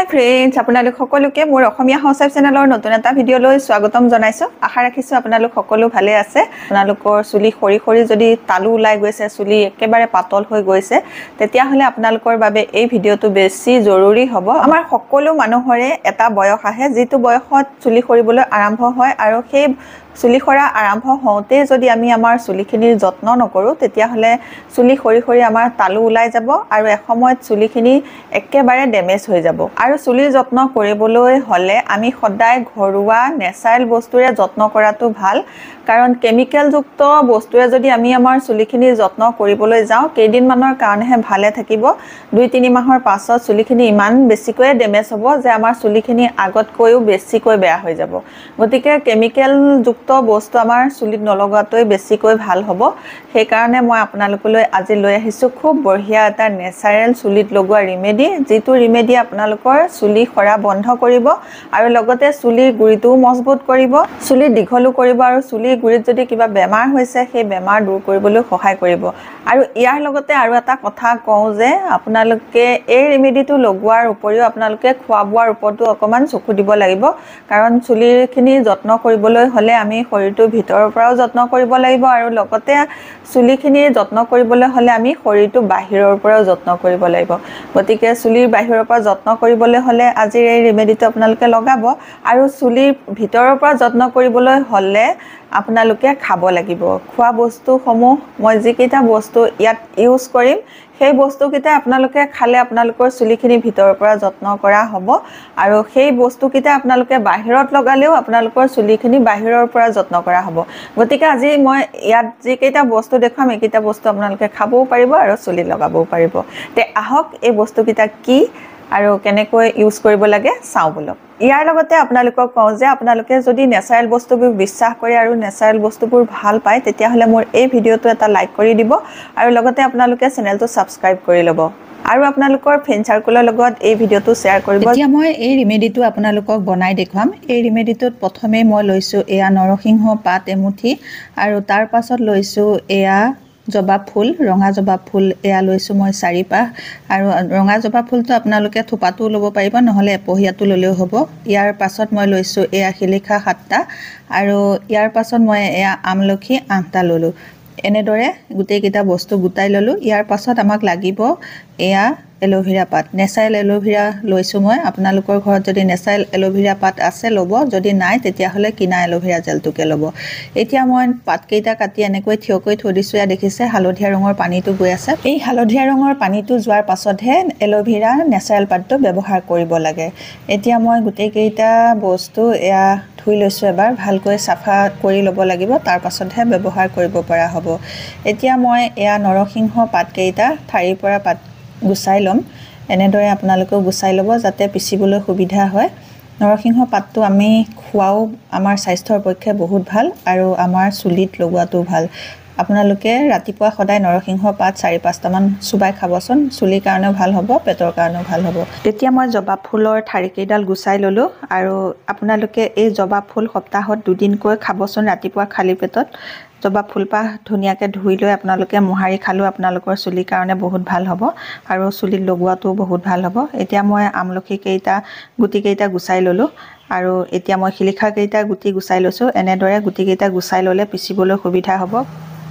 হাই friends, আপোনালোক সকলোকে মোৰ অসমীয়া হাউচৱাইফ চেনেলৰ নতুন এটা ভিডিঅ'লৈ স্বাগতম জনাইছোঁ। আশা ৰাখিছোঁ আপোনালোক সকলো ভালে আছে। আপোনালোকৰ চুলি সৰি সৰি যদি তালু ওলাই গৈছে, চুলি একেবাৰে পাতল হৈ গৈছে, তেতিয়াহ'লে আপোনালোকৰ বাবে এই ভিডিঅ'টো বেছি জৰুৰী হ'ব। আমাৰ সকলো মানুহৰে এটা বয়স আহে, যিটো বয়সত চুলি সৰিবলৈ আৰম্ভ হয়, আৰু সেই চুলি সৰা আৰম্ভ হওঁতে যদি আমি আমাৰ চুলিখিনিৰ যত্ন নকৰোঁ, তেতিয়াহ'লে চুলি সৰি সৰি আমাৰ তালু ওলাই যাব আৰু এসময়ত চুলিখিনি একেবাৰে ডেমেজ হৈ যাব। আৰু চুলিৰ যত্ন কৰিবলৈ হ'লে আমি সদায় ঘৰুৱা নেচাৰেল বস্তুৰে যত্ন কৰাটো ভাল, কাৰণ কেমিকেলযুক্ত বস্তুৰে যদি আমি আমাৰ চুলিখিনিৰ যত্ন কৰিবলৈ যাওঁ, কেইদিনমানৰ কাৰণেহে ভালে থাকিব। 2-3 মাহৰ পাছত চুলিখিনি ইমান বেছিকৈ ডেমেজ হ'ব যে আমাৰ চুলিখিনি আগতকৈও বেছিকৈ বেয়া হৈ যাব। গতিকে কেমিকেলযুক্ত বস্তু আমাৰ চুলিত নলগোৱাটোৱে বেছিকৈ ভাল হ'ব। সেইকাৰণে মই আপোনালোকলৈ আজি লৈ আহিছোঁ খুব বঢ়িয়া এটা নেচাৰেল চুলিত লগোৱা ৰিমেডি, যিটো ৰিমেডি আপোনালোকৰ চুলি সৰা বন্ধ কৰিব আৰু লগতে চুলিৰ গুৰিটোও মজবুত কৰিব, চুলি দীঘলো কৰিব, আৰু চুলিৰ গুৰিত যদি কিবা বেমাৰ হৈছে সেই বেমাৰ দূৰ কৰিবলৈ সহায় কৰিব। আৰু ইয়াৰ লগতে আৰু এটা কথা কওঁ যে আপোনালোকে এই ৰিমেডিটো লগোৱাৰ উপৰিও আপোনালোকে খোৱা বোৱাৰ ওপৰতো অকণমান চকু দিব লাগিব, কাৰণ চুলিখিনি যত্ন কৰিবলৈ হ'লে আমি শৰীৰটোৰ ভিতৰৰ পৰাও যত্ন কৰিব লাগিব, আৰু লগতে চুলিখিনিৰ যত্ন কৰিবলৈ হ'লে আমি শৰীৰটো বাহিৰৰ পৰাও যত্ন কৰিব লাগিব। গতিকে চুলিৰ বাহিৰৰ পৰা যত্ন কৰিবলৈ হ'লে আজিৰ এই ৰিমেডিটো আপোনালোকে লগাব, আৰু চুলিৰ ভিতৰৰ পৰা যত্ন কৰিবলৈ হ'লে আপোনালোকে খাব লাগিব। খোৱা বস্তুসমূহ মই যিকেইটা বস্তু ইয়াত ইউজ কৰিম, সেই বস্তুকেইটা আপোনালোকে খালে আপোনালোকৰ চুলিখিনি ভিতৰৰ পৰা যত্ন কৰা হ'ব, আৰু সেই বস্তুকেইটা আপোনালোকে বাহিৰত লগালেও আপোনালোকৰ চুলিখিনি বাহিৰৰ পৰা যত্ন কৰা হ'ব। গতিকে আজি মই ইয়াত যিকেইটা বস্তু দেখুৱাম, এইকেইটা বস্তু আপোনালোকে খাবও পাৰিব আৰু চুলিত লগাবও পাৰিব। তে আহক এই বস্তুকেইটা কি আৰু কেনেকৈ ইউজ কৰিব লাগে চাওঁ বলক। ইয়াৰ লগতে আপোনালোকক কওঁ যে আপোনালোকে যদি নেচাৰেল বস্তুবোৰ বিশ্বাস কৰে আৰু নেচাৰেল বস্তুবোৰ ভাল পায়, তেতিয়াহ'লে মোৰ এই ভিডিঅ'টো এটা লাইক কৰি দিব, আৰু লগতে আপোনালোকে চেনেলটো ছাবস্ক্ৰাইব কৰি ল'ব, আৰু আপোনালোকৰ ফ্ৰেণ্ড চাৰ্কুলৰ লগত এই ভিডিঅ'টো শ্বেয়াৰ কৰিব। এতিয়া মই এই ৰিমেডিটো আপোনালোকক বনাই দেখুৱাম। এই ৰিমেডিটোত প্ৰথমে মই লৈছোঁ এয়া নৰসিংহ পাত এমুঠি, আৰু তাৰ পাছত লৈছোঁ এয়া জবা ফুল, ৰঙা জবা ফুল এয়া লৈছোঁ মই 4 পাহ, আৰু ৰঙা জবা ফুলটো আপোনালোকে থোপাটোও ল'ব পাৰিব, নহ'লে এপহীয়াটো ল'লেও হ'ব। ইয়াৰ পাছত মই লৈছোঁ এয়া শিলিখা 7টা, আৰু ইয়াৰ পাছত মই এয়া আমলখি 8টা ল'লোঁ। এনেদৰে গোটেইকেইটা বস্তু গোটাই ল'লোঁ। ইয়াৰ পাছত আমাক লাগিব এয়া এল'ভেৰা পাত, নেচাৰেল এল'ভেৰা লৈছোঁ মই। আপোনালোকৰ ঘৰত যদি নেচাৰেল এল'ভেৰা পাত আছে ল'ব, যদি নাই তেতিয়াহ'লে কিনা এল'ভেৰা জেলটোকে ল'ব। এতিয়া মই পাতকেইটা কাটি এনেকৈ থিয় কৰি থৈ দিছোঁ। এয়া দেখিছে হালধীয়া ৰঙৰ পানীটো গৈ আছে। এই হালধীয়া ৰঙৰ পানীটো যোৱাৰ পাছতহে এল'ভেৰা নেচাৰেল পাতটো ব্যৱহাৰ কৰিব লাগে। এতিয়া মই গোটেইকেইটা বস্তু এয়া ধুই লৈছোঁ, এবাৰ ভালকৈ চাফা কৰি ল'ব লাগিব, তাৰ পাছতহে ব্যৱহাৰ কৰিব পৰা হ'ব। এতিয়া মই এয়া নৰসিংহ পাতকেইটা ঠাৰিৰ পৰা পাত গুচাই ল'ম। এনেদৰে আপোনালোকেও গুচাই ল'ব যাতে পিচিবলৈ সুবিধা হয়। নৰসিংহ পাতটো আমি খোৱাও আমাৰ স্বাস্থ্যৰ পক্ষে বহুত ভাল, আৰু আমাৰ চুলিত লগোৱাটো ভাল। আপোনালোকে ৰাতিপুৱা সদায় নৰসিংহ পাত 4-5টামান চুবাই খাবচোন, চুলিৰ কাৰণেও ভাল হ'ব, পেটৰ কাৰণেও ভাল হ'ব। এতিয়া মই জবা ফুলৰ ঠাৰিকেইডাল গুচাই ল'লোঁ, আৰু আপোনালোকে এই জবা ফুল সপ্তাহত 2 দিনকৈ খাবচোন। ৰাতিপুৱা খালী পেটত জবা ফুলপাহ ধুনীয়াকৈ ধুই লৈ আপোনালোকে মোহাৰি খালেও আপোনালোকৰ চুলিৰ কাৰণে বহুত ভাল হ'ব, আৰু চুলিত লগোৱাটোও বহুত ভাল হ'ব। এতিয়া মই আমলখিকেইটা গুটিকেইটা গুচাই ল'লোঁ, আৰু এতিয়া মই শিলিখাকেইটা গুটি গুচাই লৈছোঁ। এনেদৰে গুটিকেইটা গুচাই ল'লে পিচিবলৈ সুবিধা হ'ব।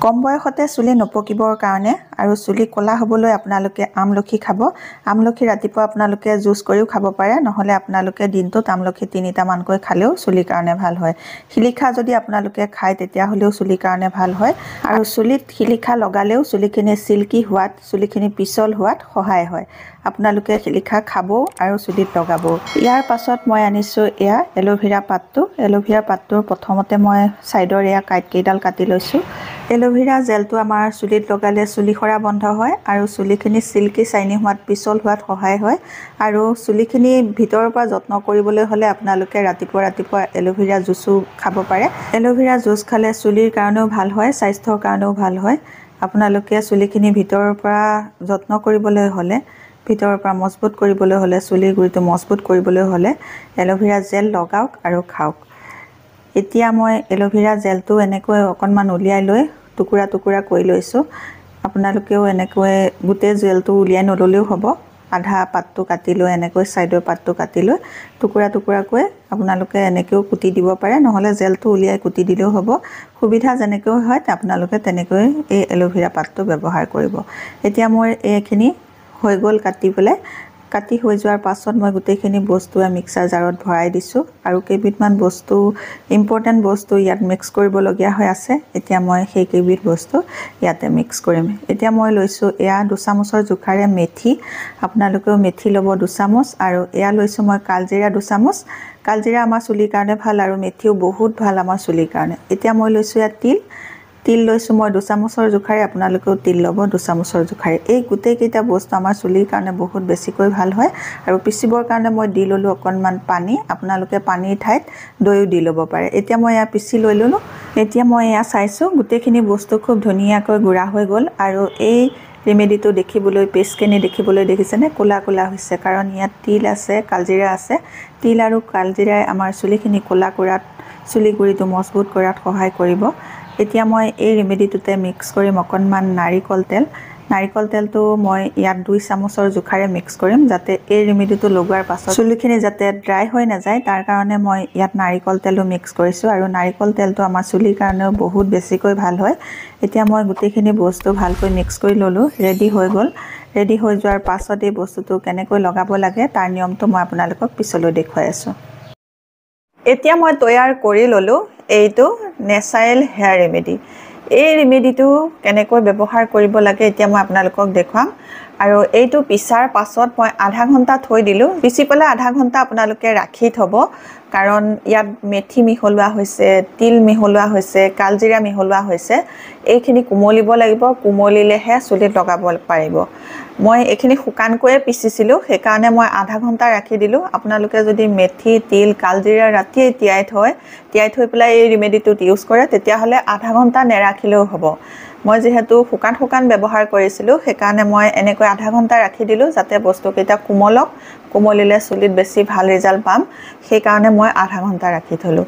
কম বয়সতে চুলি নপকিবৰ কাৰণে আৰু চুলি ক'লা হ'বলৈ আপোনালোকে আমলখি খাব। আমলখি ৰাতিপুৱা আপোনালোকে জুচ কৰিও খাব পাৰে, নহ'লে আপোনালোকে দিনটোত আমলখি 3টামানকৈ খালেও চুলিৰ কাৰণে ভাল হয়। শিলিখা যদি আপোনালোকে খায় তেতিয়াহ'লেও চুলিৰ কাৰণে ভাল হয়, আৰু চুলিত শিলিখা লগালেও চুলিখিনি চিল্কি হোৱাত, চুলিখিনি পিছল হোৱাত সহায় হয়। আপোনালোকে শিলিখা খাবও আৰু চুলিত লগাবও। ইয়াৰ পাছত মই আনিছোঁ এয়া এল'ভেৰা পাতটো। এল'ভেৰা পাতটোৰ প্ৰথমতে মই ছাইডৰ এয়া কাঁইটকেইডাল কাটি লৈছোঁ। এল'ভেৰা জেলটো আমাৰ চুলিত লগালে চুলি সৰা বন্ধ হয়, আৰু চুলিখিনি চিল্কি চাইনি হোৱাত, পিছল হোৱাত সহায় হয়। আৰু চুলিখিনি ভিতৰৰ পৰা যত্ন কৰিবলৈ হ'লে আপোনালোকে ৰাতিপুৱা এল'ভেৰা জুচো খাব পাৰে। এল'ভেৰা জুচ খালে চুলিৰ কাৰণেও ভাল হয়, স্বাস্থ্যৰ কাৰণেও ভাল হয়। আপোনালোকে চুলিখিনি ভিতৰৰ পৰা যত্ন কৰিবলৈ হ'লে, ভিতৰৰ পৰা মজবুত কৰিবলৈ হ'লে, চুলিৰ গুৰিটো মজবুত কৰিবলৈ হ'লে এল'ভেৰা জেল লগাওক আৰু খাওক। এতিয়া মই এল'ভেৰা জেলটো এনেকৈ অকণমান উলিয়াই লৈ টুকুৰা টুকুৰা কৰি লৈছোঁ। আপোনালোকেও এনেকৈ গোটেই জেলটো উলিয়াই নল'লেও হ'ব, আধা পাতটো কাটি লৈ এনেকৈ সাইডৰ পাতটো কাটি লৈ টুকুৰা টুকুৰাকৈ আপোনালোকে এনেকৈও কুটি দিব পাৰে নহলে জেলটো উলিয়াই কুটি দিলেও হ'ব সুবিধা যেনেকৈ হয় আপোনালোকে তেনেকৈ এই এলোভেৰা পাতটো ব্যৱহাৰ কৰিব এতিয়া মই এইখিনি হৈ গল কাটি হৈ যোৱাৰ পাছত মই গোটেইখিনি বস্তু মিক্সাৰ জাৰত ভৰাই দিছো আৰু কেইবিধমান বস্তু ইম্পৰ্টেন্ট বস্তু ইয়াত মিক্স কৰিব লগিয়া হৈ আছে এতিয়া মই সেই কেইবিধ বস্তু ইয়াতে মিক্স কৰিম এতিয়া মই লৈছো এয়া 2 চামুচৰ জোখাৰে মেথি আপোনালোকেও মেথি লব 2 চামুচ আৰু এয়া লৈছো মই কালজিৰা 2 চামুচ কালজিৰা আমাৰ চুলিৰ কাৰণে ভাল আৰু মেথিও বহুত ভাল আমাৰ চুলিৰ কাৰণে এতিয়া মই লৈছো ইয়া তিল লৈছো মই 2 চামুচৰ জোখাৰে আপোনালোকেও তিল লব 2 চামুচৰ জোখাৰে এই গুটেই কেইটা বস্তু আমাৰ চুলিৰ কাৰণে বহুত বেছিকৈ ভাল হয় আৰু পিচিবৰ কাৰণে মই দি ললো অকনমান পানী আপোনালোকে পানীৰ ঠাইত দৈও দি লব পাৰে এতিয়া মই ইয়া পিচি লৈ ললো এতিয়া মই ইয়া চাইছো গুটেইখিনি বস্তু খুব ধুনিয়াকৈ গুড়া হৈ গল আৰু এই ৰেমেডিটো দেখিবলৈ পেষ্টখিনি দেখিবলৈ দেখিছেনে কোলা কোলা হৈছে কাৰণ ইয়াত তিল আছে কালজিৰা আছে তিল আৰু কালজিৰাই আমাৰ চুলিখিনি কোলা কৰাত চুলি গুৰিটো মজবুত কৰাত সহায় কৰিব এতিয়া মই এই ৰেমেডিটোতে মিক্স কৰিম অকনমান নাৰিকল তেলটো মই ইয়াত 2 চামুচৰ জোখাৰে মিক্স কৰিম যাতে এই ৰেমেডিটো লগোৱাৰ পাছত চুলিখিনি যাতে ড্ৰাই হৈ নাযায় তাৰ কাৰণে মই ইয়াত নাৰিকল তেলো মিক্স কৰিছো আৰু নাৰিকল তেলটো আমাৰ চুলিৰ কাৰণে বহুত বেছিকৈ ভাল হয় এতিয়া মই গোটেইখিনি বস্তু ভালকৈ মিক্স কৰি ললো ৰেডি হৈ গল ৰেডি হৈ যোৱাৰ পাছত এই বস্তুটো কেনেকৈ লগাব লাগে তাৰ নিয়মটো মই আপোনালোকক পিছলৈ দেখুৱাই আছো এতিয়া মই তৈয়াৰ কৰি ললো এইটো নেচাৰেল হেয়াৰ ৰেমেডি এই ৰেমেডিটো কেনেকৈ ব্যৱহাৰ কৰিব লাগে এতিয়া মই আপোনালোকক দেখুৱাম আৰু এইটো পিছাৰ পাছত মই আধা ঘণ্টা থৈ দিলো পিছি পেলাই আধা ঘণ্টা আপোনালোকে ৰাখি থব কাৰণ ইয়াত মেথি মিহলোৱা হৈছে তিল মিহলোৱা হৈছে কালজিৰা মিহলোৱা হৈছে এইখিনি কুমলিব লাগিব কুমলিলেহে চুলিত লগাব পাৰিব মই এইখিনি শুকানকৈ পিচিছিলো সেই কাৰণে মই আধা ঘণ্টা ৰাখি দিলো আপোনালোকে যদি মেথি তিল কালজিৰা ৰাতিয়ে তিয়াই থৈ পেলাই এই ৰেমেডিটো ইউজ কৰে তেতিয়া হলে আধা ঘণ্টা নেৰাখিলেও হ'ব মই যেহেতু শুকান ব্যৱহাৰ কৰিছিলো সেই কাৰণে মই এনেকৈ আধা ঘণ্টা ৰাখি দিলো যাতে বস্তু কেইটা কুমলিলে চুলিত বেছি ভাল ৰিজাল্ট পাম সেই কাৰণে মই আধা ঘণ্টা ৰাখি থলো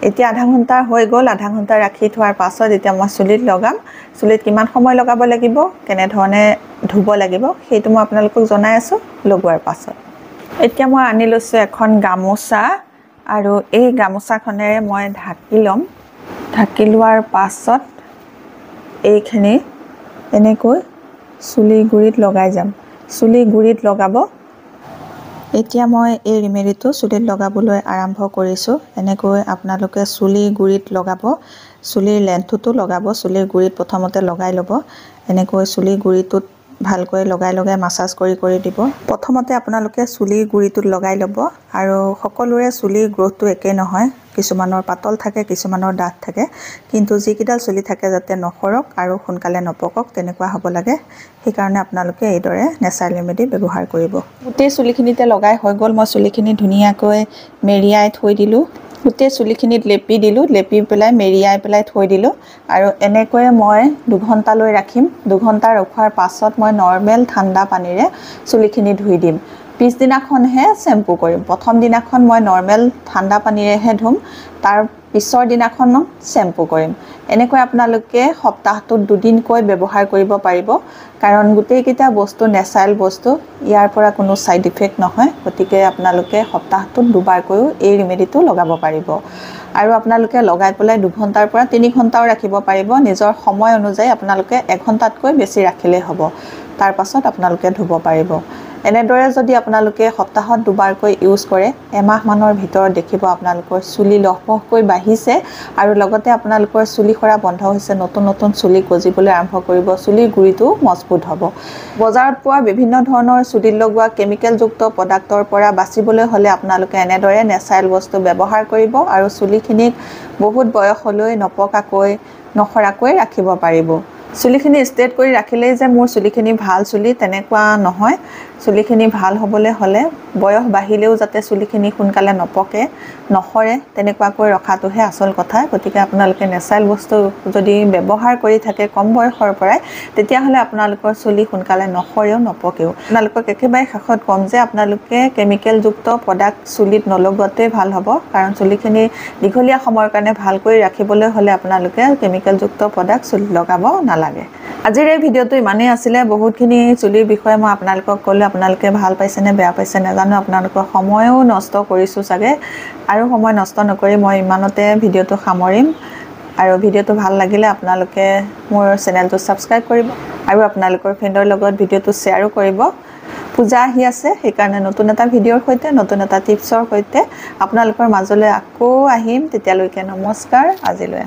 এতিয়া আধা ঘণ্টা হৈ গল আধা ঘণ্টা ৰাখি থোৱাৰ পাছত এতিয়া মই চুলিত লগাম চুলিত কিমান সময় লগাব লাগিব কেনে ধৰণে ধুব লাগিব সেইটো মই আপোনালোকক জনাই আছো লগোৱাৰ পাছত এতিয়া মই আনি লৈছো এখন গামোচা আৰু এই গামোচাখনেৰে মই ঢাকি লম ঢাকি লোৱাৰ পাছত এইখিনি এনেকৈ চুলি গুৰিত লগাই যাম চুলি গুৰিত লগাব এতিয়া মই এই ৰেমেডিটো চুলিত লগাবলৈ আৰম্ভ কৰিছো এনেকৈ আপোনালোকে চুলি গুৰিত লগাব চুলিৰ লেন্থটো লগাব চুলিৰ গুৰিত প্ৰথমতে লগাই ল'ব এনেকৈ চুলি গুৰিটোত ভালকৈ লগাই মাসাজ কৰি দিব প্ৰথমতে আপোনালোকে চুলি গুৰিটোত লগাই ল'ব আৰু সকলোৰে চুলিৰ গ্ৰোথটো একে নহয় কিছুমানৰ পাতল থাকে কিছুমানৰ ডাঠ থাকে কিন্তু যিকিডাল চুলি থাকে যাতে নখৰক আৰু সোনকালে নপকক তেনেকুৱা হ'ব লাগে সেই কাৰণে আপোনালোকে এইদৰে নেচাৰেল ৰেমেডি ব্যৱহাৰ কৰিব গোটেই চুলিখিনিতে লগাই হৈ গল মই চুলিখিনি ধুনিয়াকৈ মেৰিয়াই থৈ দিলো গোটেই চুলিখিনিত লেপি পেলাই মেৰিয়াই পেলাই থৈ দিলো আৰু এনেকৈ মই 2 ঘণ্টালৈ ৰাখিম 2 ঘণ্টা ৰখাৰ পাছত মই নৰমেল ঠাণ্ডা পানীৰে চুলিখিনি ধুই দিম পিছদিনাখনহে শ্যাম্পু কৰিম প্ৰথম দিনাখন মই নৰমেল ঠাণ্ডা পানীৰেহে ধুম তাৰ পিছৰ দিনাখন শ্যাম্পু কৰিম এনেকৈ আপোনালোকে সপ্তাহটোত 2 দিনকৈ ব্যৱহাৰ কৰিব পাৰিব কাৰণ গোটেই কেইটা বস্তু নেচাৰেল বস্তু ইয়াৰ পৰা কোনো সাইড ইফেক্ট নহয় গতিকে আপোনালোকে সপ্তাহটোত দুবাৰকৈ এই ৰেমেডিটো লগাব পাৰিব আৰু আপোনালোকে লগাই পেলাই 2 ঘণ্টাৰ পৰা 3 ঘণ্টাও ৰাখিব পাৰিব নিজৰ সময় অনুযায়ী আপোনালোকে 1 ঘণ্টাতকৈ বেছি ৰাখিলে হ'ব তাৰ পাছত আপোনালোকে ধুব পাৰিব এনেদৰে যদি আপোনালোকে সপ্তাহত দুবাৰকৈ ইউজ কৰে এমাহ মানৰ ভিতৰত দেখিব আপোনালোকৰ চুলি লহপহকৈ বাঢ়িছে আৰু লগতে আপোনালোকৰ চুলি খৰা বন্ধ হৈছে নতুন চুলি গজিবলৈ আৰম্ভ কৰিব চুলিৰ গুৰিটো মজবুত হ'ব বজাৰত পোৱা বিভিন্ন ধৰণৰ চুলিত লগোৱা কেমিকেল যুক্ত প্ৰডাক্টৰ পৰা বাচিবলৈ হলে আপোনালোকে এনেদৰে নেচাৰেল বস্তু ব্যৱহাৰ কৰিব আৰু চুলিখিনিক বহুত বয়সলৈ নপকাকৈ নখৰাকৈ ৰাখিব পাৰিব চুলিখিনি ষ্ট্ৰেট কৰি ৰাখিলেই যে মোৰ চুলিখিনি ভাল চুলি তেনেকুৱা নহয় চুলিখিনি ভাল হ'বলৈ হলে বয়স বাঢ়িলেও যাতে চুলিখিনি সোনকালে নপকে নখৰে তেনেকুৱাকৈ ৰখাটোহে আচল কথা গতিকে আপোনালোকে নেচাৰেল বস্তু যদি ব্যৱহাৰ কৰি থাকে কম বয়সৰ পৰাই তেতিয়া হলে আপোনালোকৰ চুলি সোনকালে নখৰেও নপকেও আপোনালোকক একেবাৰে শেষত কম যে আপোনালোকে কেমিকেল যুক্ত প্ৰডাক্ট চুলিত নলগোৱাতে ভাল হ'ব কাৰণ চুলিখিনি দীঘলীয়া সময়ৰ কাৰণে ভালকৈ ৰাখিবলৈ হলে আপোনালোকে কেমিকেল যুক্ত প্ৰডাক্ট চুলিত লগাব নালাগে আজিৰ এই ভিডিওটো ইমানেই আছিলে বহুতখিনি চুলিৰ বিষয়ে মই আপোনালোকক ক'লো আপোনালোকে ভাল পাইছে নে বেয়া পাইছে নাজানো আপোনালোকৰ সময়ও নষ্ট কৰিছোঁ চাগে আৰু সময় নষ্ট নকৰি মই ইমানতে ভিডিঅ'টো সামৰিম আৰু ভিডিঅ'টো ভাল লাগিলে আপোনালোকে মোৰ চেনেলটো সাবস্ক্ৰাইব কৰিব আৰু আপোনালোকৰ ফ্ৰেণ্ডৰ লগত ভিডিঅ'টো শ্বেয়াৰো কৰিব পূজা আহি আছে সেইকাৰণে নতুন এটা ভিডিঅ'ৰ সৈতে নতুন এটা টিপছৰ সৈতে আপোনালোকৰ মাজলৈ আকৌ আহিম তেতিয়ালৈকে নমস্কাৰ আজিলৈ